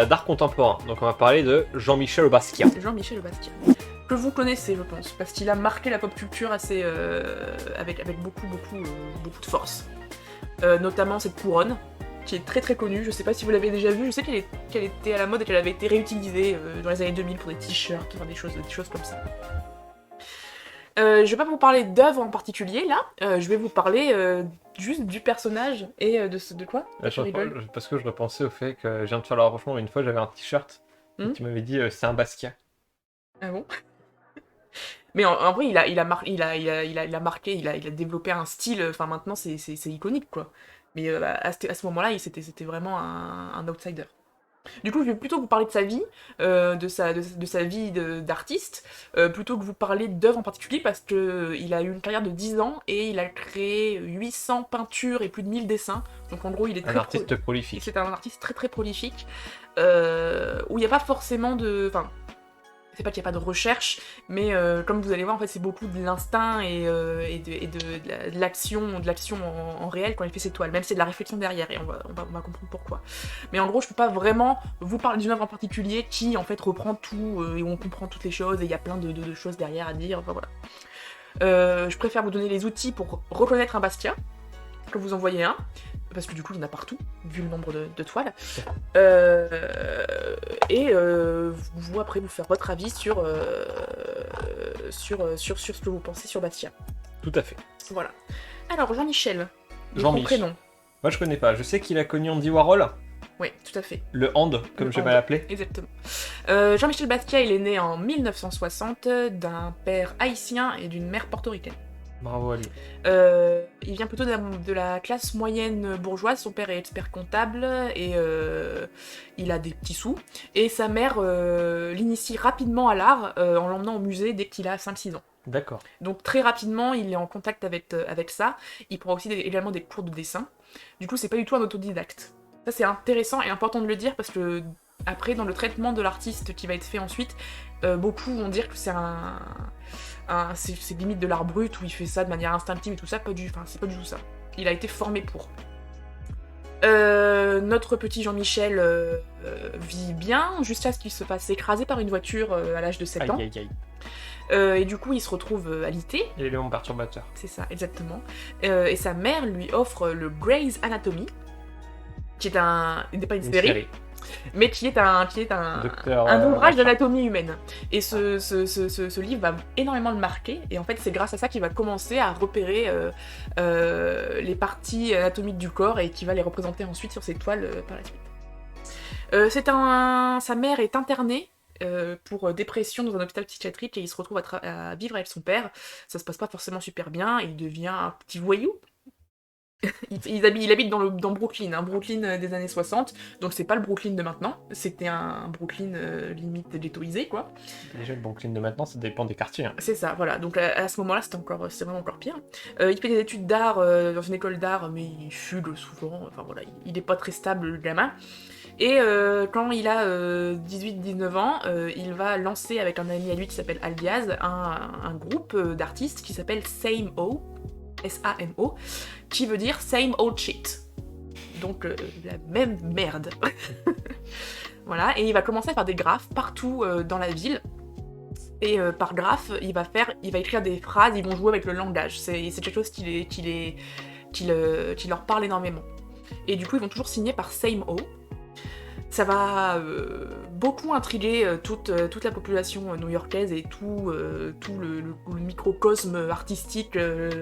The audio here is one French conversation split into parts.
d'art contemporain. Donc on va parler de Jean-Michel Basquiat. Jean-Michel Basquiat. Que vous connaissez, je pense, parce qu'il a marqué la pop culture assez avec beaucoup de force. Notamment cette couronne, qui est très très connue. Je sais pas si vous l'avez déjà vue. Je sais qu'elle était à la mode et qu'elle avait été réutilisée dans les années 2000 pour des t-shirts, enfin, des choses comme ça. Je vais pas vous parler d'œuvres en particulier là, je vais vous parler juste du personnage et de quoi tu rigoles. Parce que je repensais au fait que je viens de faire le rapprochement. Une fois, j'avais un t-shirt et tu m'avais dit c'est un Basquiat. Ah bon? Mais en vrai, il a marqué, il a développé un style. Enfin, maintenant, c'est iconique quoi. Mais à ce moment-là, c'était vraiment un outsider. Du coup, je vais plutôt vous parler de sa vie, de sa vie d'artiste, plutôt que vous parler d'œuvres en particulier, parce qu'il a eu une carrière de 10 ans et il a créé 800 peintures et plus de 1000 dessins. Donc en gros, il est un artiste prolifique. C'est un artiste très très prolifique, où il n'y a pas forcément de... Enfin, c'est pas qu'il n'y a pas de recherche, mais comme vous allez voir, en fait, c'est beaucoup de l'instinct et de l'action en réel quand il fait ses toiles, même si c'est de la réflexion derrière, et on va comprendre pourquoi. Mais en gros, je peux pas vraiment vous parler d'une œuvre en particulier qui, en fait, reprend tout, et où on comprend toutes les choses, et il y a plein de choses derrière à dire, enfin voilà. Je préfère vous donner les outils pour reconnaître un Basquiat, que vous en voyez un, parce que du coup il y en a partout, vu le nombre de toiles. Vous après vous faire votre avis sur ce que vous pensez sur Basquiat. Tout à fait. Voilà. Alors Jean-Michel, son prénom. Moi je connais pas, je sais qu'il a connu Andy Warhol. Oui, tout à fait. Le Hand, comme je vais l'appeler. Exactement. Jean-Michel Basquiat, il est né en 1960 d'un père haïtien et d'une mère portoricaine. Bravo à lui. Il vient plutôt de la classe moyenne bourgeoise. Son père est expert comptable et il a des petits sous. Et sa mère l'initie rapidement à l'art en l'emmenant au musée dès qu'il a 5-6 ans. D'accord. Donc très rapidement, il est en contact avec ça. Il prend aussi également des cours de dessin. Du coup, c'est pas du tout un autodidacte. Ça, c'est intéressant et important de le dire parce que après, dans le traitement de l'artiste qui va être fait ensuite, beaucoup vont dire que c'est limite de l'art brut où il fait ça de manière instinctive et tout ça, c'est pas du tout ça. Il a été formé pour. Notre petit Jean-Michel vit bien jusqu'à ce qu'il se fasse écraser par une voiture à l'âge de 7 ans. Et du coup, il se retrouve alité. Élément perturbateur. C'est ça, exactement. Et sa mère lui offre le Grey's Anatomy, qui est n'est pas une série. Mais qui est un ouvrage d'anatomie humaine. Et ce livre va énormément le marquer, et en fait c'est grâce à ça qu'il va commencer à repérer les parties anatomiques du corps et qui va les représenter ensuite sur ses toiles par la suite. Sa mère est internée pour dépression dans un hôpital psychiatrique et il se retrouve à vivre avec son père. Ça se passe pas forcément super bien, il devient un petit voyou. Il habite dans Brooklyn, Brooklyn des années 60, donc c'est pas le Brooklyn de maintenant, c'était un Brooklyn limite ghettoisé quoi. Déjà le Brooklyn de maintenant, ça dépend des quartiers. Hein. C'est ça, voilà, donc à ce moment-là c'est vraiment encore pire. Il fait des études d'art dans une école d'art, mais il fugue souvent, enfin voilà, il est pas très stable le gamin. Et quand il a 18-19 ans, il va lancer avec un ami à lui qui s'appelle Al Diaz un groupe d'artistes qui s'appelle SAMO, S-A-M-O, qui veut dire same old shit. Donc la même merde. Voilà, et il va commencer à faire des graphes partout dans la ville. Et par graphe, il va écrire des phrases, ils vont jouer avec le langage. C'est quelque chose qui leur parle énormément. Et du coup, ils vont toujours signer par Same O. Ça va beaucoup intriguer toute la population new-yorkaise et tout le microcosme artistique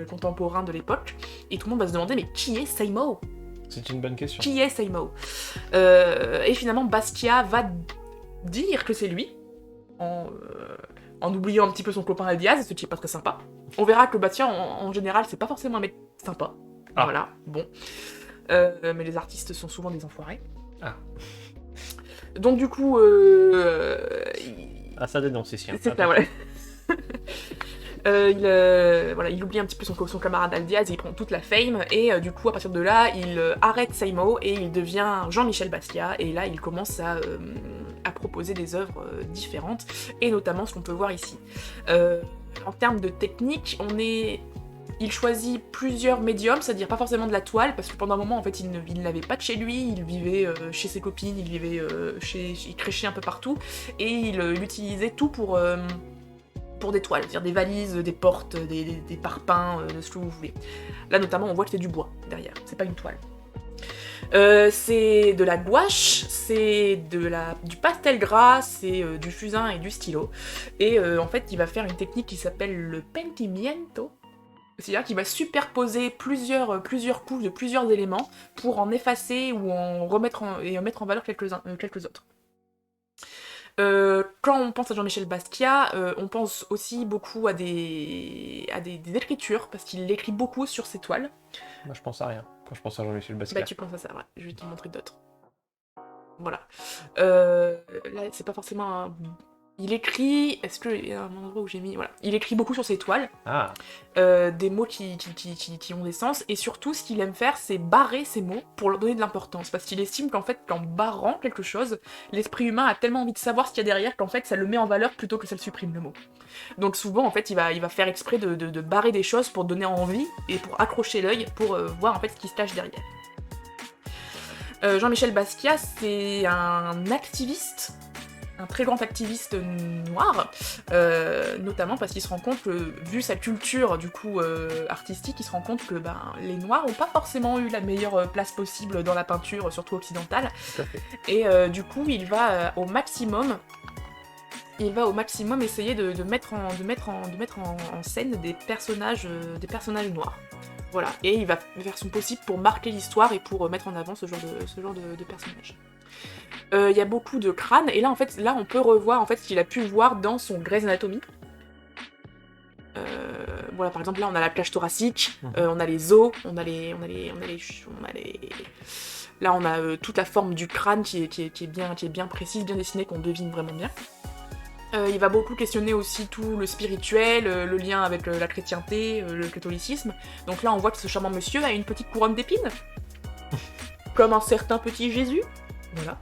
contemporain de l'époque. Et tout le monde va se demander, mais qui est Samo ? C'est une bonne question. Qui est Samo ? Et finalement, Basquiat va dire que c'est lui, en oubliant un petit peu son copain Al Diaz, ce qui est pas très sympa. On verra que Basquiat, en général, c'est pas forcément un mec sympa. Ah. Voilà, bon. Mais les artistes sont souvent des enfoirés. Ah. Donc du coup... ça dénonce ici. C'est ça, voilà. Il oublie un petit peu son camarade Al Diaz, il prend toute la fame, et du coup, à partir de là, il arrête Samo et il devient Jean-Michel Basquiat, et là, il commence à proposer des œuvres différentes, et notamment ce qu'on peut voir ici. En termes de technique, on est Il choisit plusieurs médiums, c'est-à-dire pas forcément de la toile, parce que pendant un moment, en fait, il ne l'avait pas de chez lui, il vivait chez ses copines, il vivait il créchait un peu partout, et il utilisait tout pour des toiles, c'est-à-dire des valises, des portes, des parpaings, ce que vous voulez. Là, notamment, on voit que c'est du bois derrière, c'est pas une toile. C'est de la gouache, c'est du pastel gras, c'est du fusain et du stylo. Et en fait, il va faire une technique qui s'appelle le pentimiento. C'est-à-dire qu'il va superposer plusieurs couches de plusieurs éléments pour en effacer ou en mettre en valeur quelques autres. Quand on pense à Jean-Michel Basquiat, on pense aussi beaucoup à des écritures, parce qu'il écrit beaucoup sur ses toiles. Moi, je pense à rien quand je pense à Jean-Michel Basquiat. Bah, tu penses à ça, ouais. Je vais te montrer d'autres. Voilà. Là, c'est pas forcément un... Il écrit... Est-ce qu'il y a un endroit où j'ai mis... Voilà. Il écrit beaucoup sur ses toiles. Ah. Des mots qui ont des sens. Et surtout, ce qu'il aime faire, c'est barrer ces mots pour leur donner de l'importance. Parce qu'il estime qu'en fait, qu'en barrant quelque chose, l'esprit humain a tellement envie de savoir ce qu'il y a derrière qu'en fait, ça le met en valeur plutôt que ça le supprime, le mot. Donc souvent, en fait, il va faire exprès de barrer des choses pour donner envie et pour accrocher l'œil, pour voir en fait ce qui se cache derrière. Jean-Michel Basquiat, c'est un activiste, un très grand activiste noir, notamment parce qu'il se rend compte que, vu sa culture du coup artistique, il se rend compte que les noirs n'ont pas forcément eu la meilleure place possible dans la peinture, surtout occidentale. Tout à fait. Et du coup, il va au maximum essayer de mettre en scène des personnages noirs. Voilà, et il va faire son possible pour marquer l'histoire et pour mettre en avant ce genre de personnage. Il y a beaucoup de crânes, et là, en fait, on peut revoir en fait, ce qu'il a pu voir dans son Grey's Anatomy. Voilà, par exemple, là, on a la cage thoracique, on a les os, Là, on a toute la forme du crâne qui est bien précise, bien dessinée, qu'on devine vraiment bien. Il va beaucoup questionner aussi tout le spirituel, le lien avec la chrétienté, le catholicisme. Donc là, on voit que ce charmant monsieur a une petite couronne d'épines, comme un certain petit Jésus. Voilà.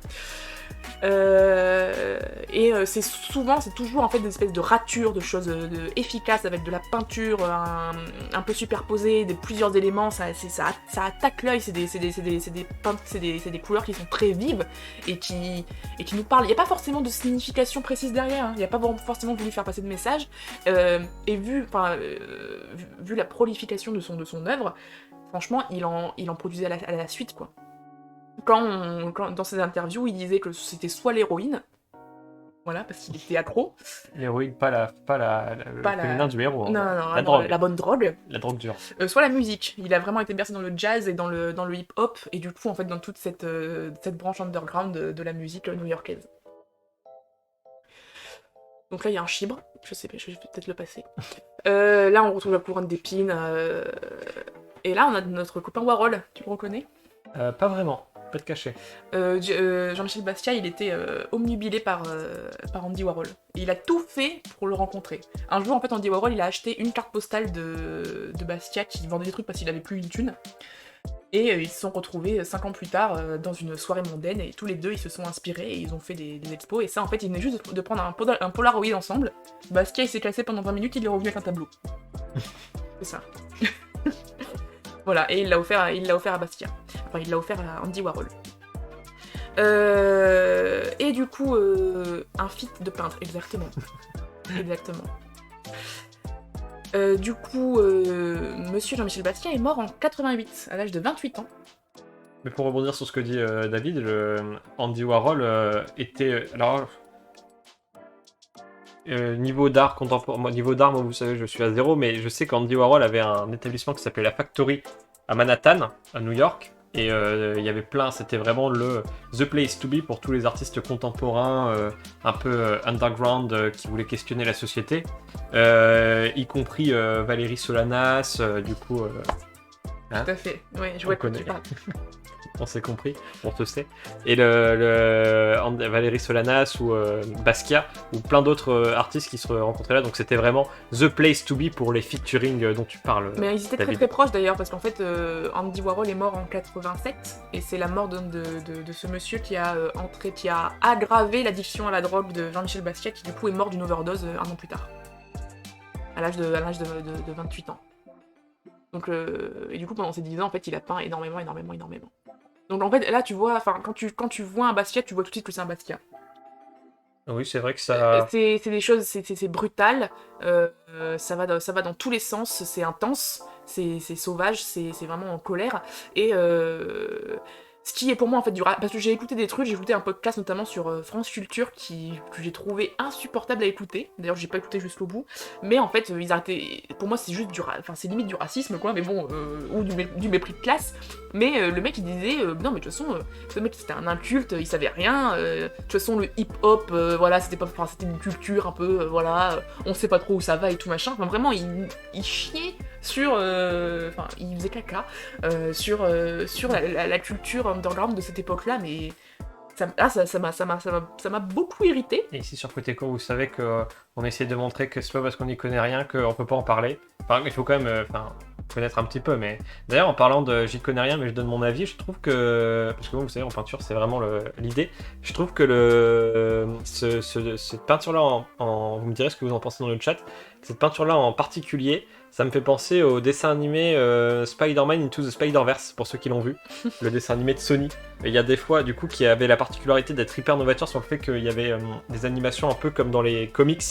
C'est toujours en fait des espèces de ratures, de choses efficaces avec de la peinture un peu superposée, plusieurs éléments, ça attaque l'œil, c'est des couleurs qui sont très vives et qui nous parlent. Il n'y a pas forcément de signification précise derrière, hein. Il n'y a pas forcément voulu faire passer de message, et vu la prolification de son œuvre, franchement, il en produisait à la suite, quoi. Quand dans ses interviews, il disait que c'était soit l'héroïne, voilà, parce qu'il était accro. L'héroïne, pas le féminin du héros. Non, drogue. La bonne drogue. La drogue dure. Soit la musique. Il a vraiment été bercé dans le jazz et dans le hip-hop, et du coup, en fait, dans toute cette branche underground de la musique new-yorkaise. Donc là, il y a un chibre. Je vais peut-être le passer. Là, on retrouve la couronne d'épines. Et là, on a notre copain Warhol. Tu le reconnais ? Pas vraiment. Pas de cachet. Jean-Michel Basquiat, il était omnubilé par Andy Warhol. Et il a tout fait pour le rencontrer. Un jour, en fait, Andy Warhol, il a acheté une carte postale de Basquiat qui vendait des trucs parce qu'il avait plus une thune. Et ils se sont retrouvés 5 ans plus tard dans une soirée mondaine, et tous les deux, ils se sont inspirés et ils ont fait des expos. Et ça, en fait, ils venaient juste de prendre un Polaroid ensemble. Basquiat, il s'est classé pendant 20 minutes, il est revenu avec un tableau. C'est ça. Voilà, et il l'a offert à Basquiat. Enfin, il l'a offert à Andy Warhol. Et du coup, un feat de peintre, exactement. Exactement. Du coup, monsieur Jean-Michel Basquiat est mort en 88, à l'âge de 28 ans. Mais pour rebondir sur ce que dit David, Andy Warhol était... Alors, niveau d'art contemporain, moi vous savez, je suis à 0, mais je sais qu'Andy Warhol avait un établissement qui s'appelait la Factory à Manhattan, à New York, et il y avait plein, c'était vraiment the place to be pour tous les artistes contemporains, un peu underground, qui voulaient questionner la société, y compris Valérie Solanas, du coup... Tout à fait, ouais, je vois que tu parles. On s'est compris, on te sait. Et Valérie Solanas ou Basquiat ou plein d'autres artistes qui se rencontraient là, donc c'était vraiment the place to be pour les featuring dont tu parles. Mais ils étaient très très proches d'ailleurs, parce qu'en fait Andy Warhol est mort en 87 et c'est la mort de ce monsieur qui a aggravé l'addiction à la drogue de Jean-Michel Basquiat, qui du coup est mort d'une overdose un an plus tard, à l'âge de 28 ans. Donc, et du coup, pendant ces 10 ans, en fait, il a peint énormément. Donc en fait, là, tu vois, enfin, quand tu vois un Basquiat, tu vois tout de suite que c'est un Basquiat. Oui, c'est vrai que ça. C'est des choses, c'est brutal, ça va dans tous les sens, c'est intense, c'est sauvage, c'est vraiment en colère. Et ce qui est pour moi en fait du rap, parce que j'ai écouté des trucs, j'ai écouté un podcast notamment sur France Culture que j'ai trouvé insupportable à écouter. D'ailleurs, j'ai pas écouté jusqu'au bout, mais en fait, ils arrêtaient. Pour moi, c'est juste enfin, c'est limite du racisme quoi, mais bon, ou du mépris de classe. Mais le mec il disait non, mais de toute façon, ce mec c'était un inculte, il savait rien. De toute façon, le hip-hop, voilà, c'était pas, enfin, c'était une culture un peu, voilà, on sait pas trop où ça va et tout machin. Enfin, vraiment, il chiait sur, enfin, il faisait caca sur la culture underground de cette époque-là, mais ça m'a beaucoup irrité. Et ici sur Côté Court, vous savez qu'on essaie de montrer que c'est pas parce qu'on n'y connaît rien qu'on peut pas en parler. Enfin, il faut quand même connaître un petit peu. Mais d'ailleurs, en parlant de j'y connais rien, mais je donne mon avis, je trouve que. Parce que vous savez, en peinture, c'est vraiment l'idée. Je trouve que cette peinture-là, vous me direz ce que vous en pensez dans le chat, cette peinture-là en particulier, ça me fait penser au dessin animé Spider-Man Into the Spider-Verse, pour ceux qui l'ont vu, le dessin animé de Sony. Et il y a des fois, du coup, qui avait la particularité d'être hyper novateur sur le fait qu'il y avait des animations un peu comme dans les comics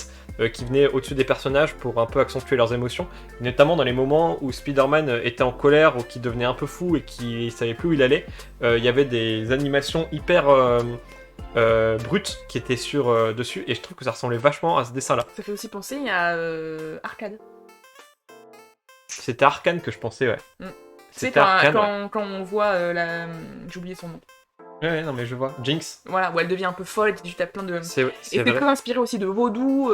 qui venaient au-dessus des personnages pour un peu accentuer leurs émotions. Notamment dans les moments où Spider-Man était en colère ou qui devenait un peu fou et qui savait plus où il allait, il y avait des animations hyper brutes qui étaient dessus, et je trouve que ça ressemblait vachement à ce dessin-là. Ça fait aussi penser à Arcade. C'était Arcane que je pensais, ouais. C'est C'était Arcane, ouais. quand on voit j'ai oublié son nom. Ouais, non, mais je vois. Jinx. Voilà, où elle devient un peu folle, et tu tapes plein de. C'est Et c'est très inspiré aussi de vaudou,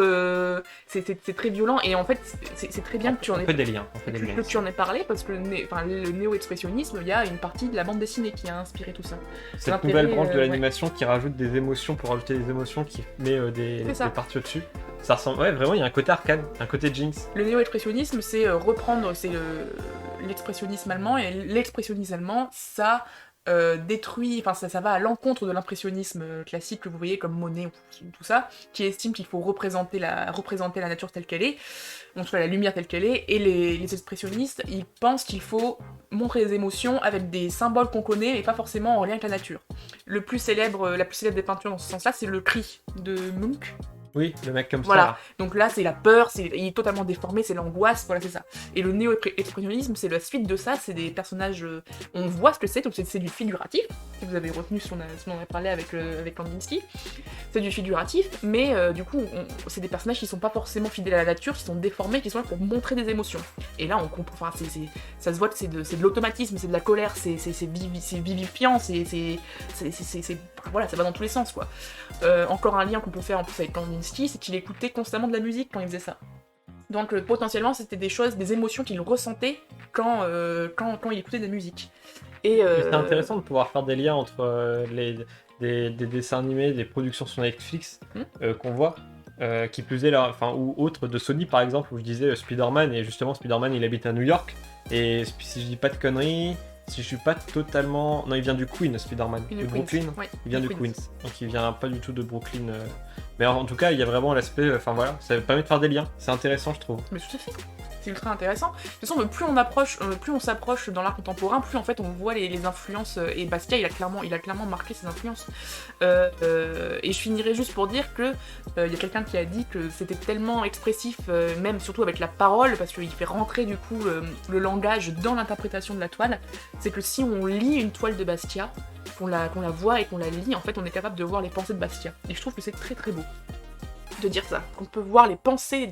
c'est très violent, et en fait, c'est très bien que tu en aies. On fait des liens. Que tu en aies parlé, parce que le néo-expressionnisme, il y a une partie de la bande dessinée qui a inspiré tout ça. Cette nouvelle branche de l'animation qui rajoute des émotions pour rajouter des émotions, qui met des parties au-dessus. Ça ressemble. Ouais, vraiment, il y a un côté Arcane, un côté Jinx. Le néo-expressionnisme, c'est reprendre, c'est l'expressionnisme allemand, et l'expressionnisme allemand, ça. Détruit, enfin ça va à l'encontre de l'impressionnisme classique que vous voyez comme Monet ou tout ça, qui estime qu'il faut représenter la nature telle qu'elle est, en tout cas la lumière telle qu'elle est, et les expressionnistes, ils pensent qu'il faut montrer des émotions avec des symboles qu'on connaît et pas forcément en lien avec la nature. La plus célèbre des peintures dans ce sens-là, c'est le Cri de Munch. Oui, le mec comme voilà. ça. Donc là, c'est la peur, il est totalement déformé, c'est l'angoisse, voilà, c'est ça. Et le néo-expressionnisme, c'est la suite de ça, c'est des personnages, on voit ce que c'est, donc c'est du figuratif, si vous avez retenu ce dont on a parlé avec Kandinsky, c'est du figuratif, mais du coup, c'est des personnages qui sont pas forcément fidèles à la nature, qui sont déformés, qui sont là pour montrer des émotions. Et là, on comprend, enfin, ça se voit que c'est de l'automatisme, c'est de la colère, c'est vivifiant, voilà, ça va dans tous les sens, quoi. Encore un lien qu'on peut faire en plus avec Kandinsky, c'est qu'il écoutait constamment de la musique quand il faisait ça. Donc potentiellement, c'était des émotions qu'il ressentait quand il écoutait de la musique. Et c'est intéressant de pouvoir faire des liens entre des dessins animés, des productions sur Netflix qu'on voit, qui plus est là, ou autres de Sony par exemple, où je disais Spider-Man, et justement Spider-Man il habite à New York, et si je dis pas de conneries, si je suis pas totalement... Non, il vient du Queens, Spider-Man. Du Brooklyn. Ouais, il vient du Queens. Donc il vient pas du tout de Brooklyn. Mais en tout cas, il y a vraiment l'aspect... Enfin voilà, ça permet de faire des liens. C'est intéressant, je trouve. Mais tout à fait. C'est ultra intéressant. De toute façon, plus on s'approche dans l'art contemporain, plus en fait on voit les influences. Et Basquiat, il a clairement marqué ses influences. Et je finirai juste pour dire que il y a quelqu'un qui a dit que c'était tellement expressif, même surtout avec la parole, parce qu'il fait rentrer du coup le langage dans l'interprétation de la toile. C'est que si on lit une toile de Basquiat, qu'on la voit et qu'on la lit, en fait, on est capable de voir les pensées de Basquiat. Et je trouve que c'est très très beau de dire ça, qu'on peut voir les pensées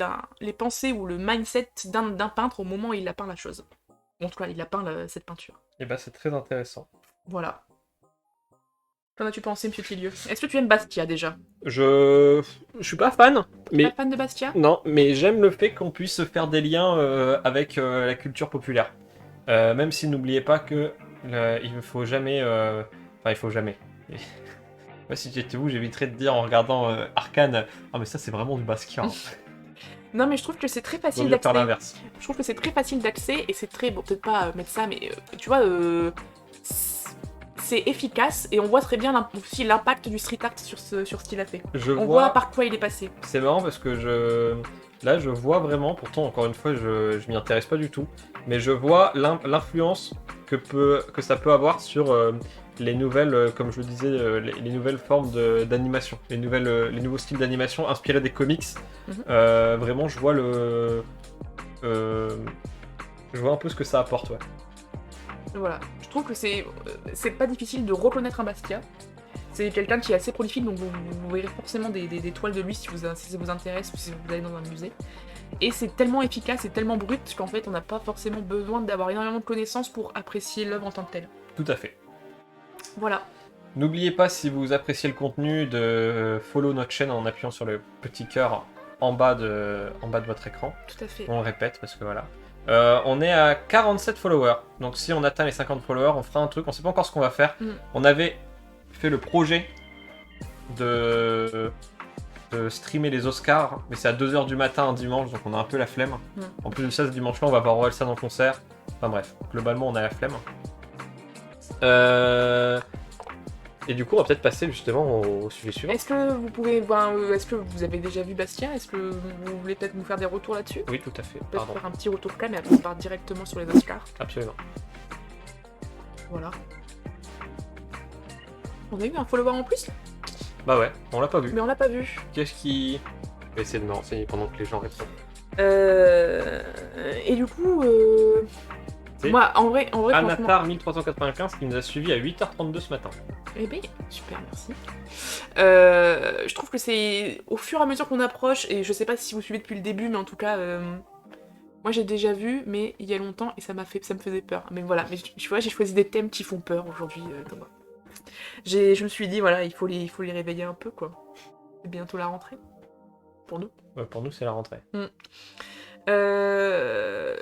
ou le mindset d'un peintre au moment où il a peint la chose. En tout cas, il a peint cette peinture. Et bah c'est très intéressant. Voilà. Qu'en as-tu pensé, Monsieur Tillieu? Est-ce que tu aimes Basquiat déjà? Je suis pas fan, mais... Pas fan de Basquiat? Non, mais j'aime le fait qu'on puisse faire des liens avec la culture populaire. Même si n'oubliez pas que il faut jamais... Enfin, il faut jamais... Ouais, si j'étais vous, j'éviterais de dire en regardant Arcane, ah mais ça c'est vraiment du Basquiat. Non, mais je trouve que c'est très facile d'accès. L'inverse. Je trouve que c'est très facile d'accès et c'est très... Bon, peut-être pas mettre ça, mais tu vois, c'est efficace et on voit très bien aussi l'impact du street art sur ce qu'il a fait. On voit par quoi il est passé. C'est marrant parce que là, je vois vraiment, pourtant, encore une fois, je m'y intéresse pas du tout, mais je vois l'influence que ça peut avoir sur les nouvelles, comme je le disais, les nouvelles formes d'animation, les nouveaux styles d'animation inspirés des comics. Vraiment, je vois je vois un peu ce que ça apporte, ouais. Voilà, je trouve que c'est pas difficile de reconnaître un Basquiat. C'est quelqu'un qui est assez prolifique, donc vous verrez forcément des toiles de lui si ça vous intéresse ou si vous allez dans un musée. Et c'est tellement efficace et tellement brut qu'en fait on n'a pas forcément besoin d'avoir énormément de connaissances pour apprécier l'œuvre en tant que telle. Tout à fait. Voilà. N'oubliez pas, si vous appréciez le contenu, de follow notre chaîne en appuyant sur le petit cœur en bas de votre écran. Tout à fait. On le répète parce que voilà. On est à 47 followers, donc si on atteint les 50 followers, on fera un truc, on sait pas encore ce qu'on va faire. On avait fait le projet de streamer les Oscars, mais c'est à 2h du matin un dimanche, donc on a un peu la flemme. En plus de ça, ce dimanche-là, on va voir Orelsan en concert. Enfin bref, globalement, on a la flemme. Et du coup, on va peut-être passer justement au sujet suivant. Est-ce que vous avez déjà vu Basquiat? Est-ce que vous voulez peut-être nous faire des retours là-dessus? Oui, tout à fait. Peut-être faire un petit retour quand même, et après on part directement sur les Oscars. Absolument. Voilà. On a eu un follower en plus? Bah ouais, on l'a pas vu. Mais on l'a pas vu. Qu'est-ce qui... Je vais essayer de me renseigner pendant que les gens répondent. Et du coup... C'est moi, en vrai Anatar 1395 qui nous a suivis à 8h32 ce matin. Eh bien, super, merci. Je trouve que c'est au fur et à mesure qu'on approche, et je sais pas si vous suivez depuis le début, mais en tout cas, moi j'ai déjà vu, mais il y a longtemps, et ça me faisait peur. Mais voilà, mais tu vois, j'ai choisi des thèmes qui font peur aujourd'hui. Je me suis dit, voilà, il faut les réveiller un peu, quoi. C'est bientôt la rentrée. Pour nous. Ouais, pour nous, c'est la rentrée.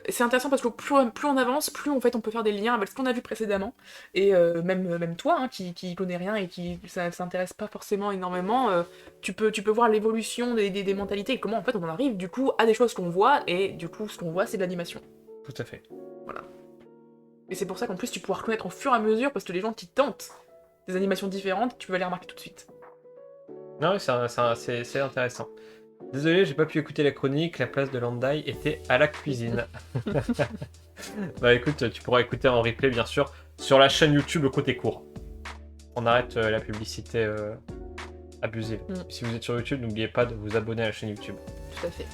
C'est intéressant parce que plus on avance, plus en fait on peut faire des liens avec ce qu'on a vu précédemment. Et même toi, hein, qui connais rien et qui ça s'intéresse pas forcément énormément, tu peux voir l'évolution des mentalités et comment en fait on en arrive du coup à des choses qu'on voit, et du coup ce qu'on voit c'est de l'animation. Tout à fait. Voilà. Et c'est pour ça qu'en plus tu pourras reconnaître au fur et à mesure, parce que les gens qui tentent des animations différentes, tu vas les remarquer tout de suite. Non, oui, c'est intéressant. Désolé, j'ai pas pu écouter la chronique, la place de Landai était à la cuisine. Bah écoute, tu pourras écouter en replay bien sûr sur la chaîne YouTube Côté Court. On arrête la publicité abusive. Si vous êtes sur YouTube, n'oubliez pas de vous abonner à la chaîne YouTube. Tout à fait.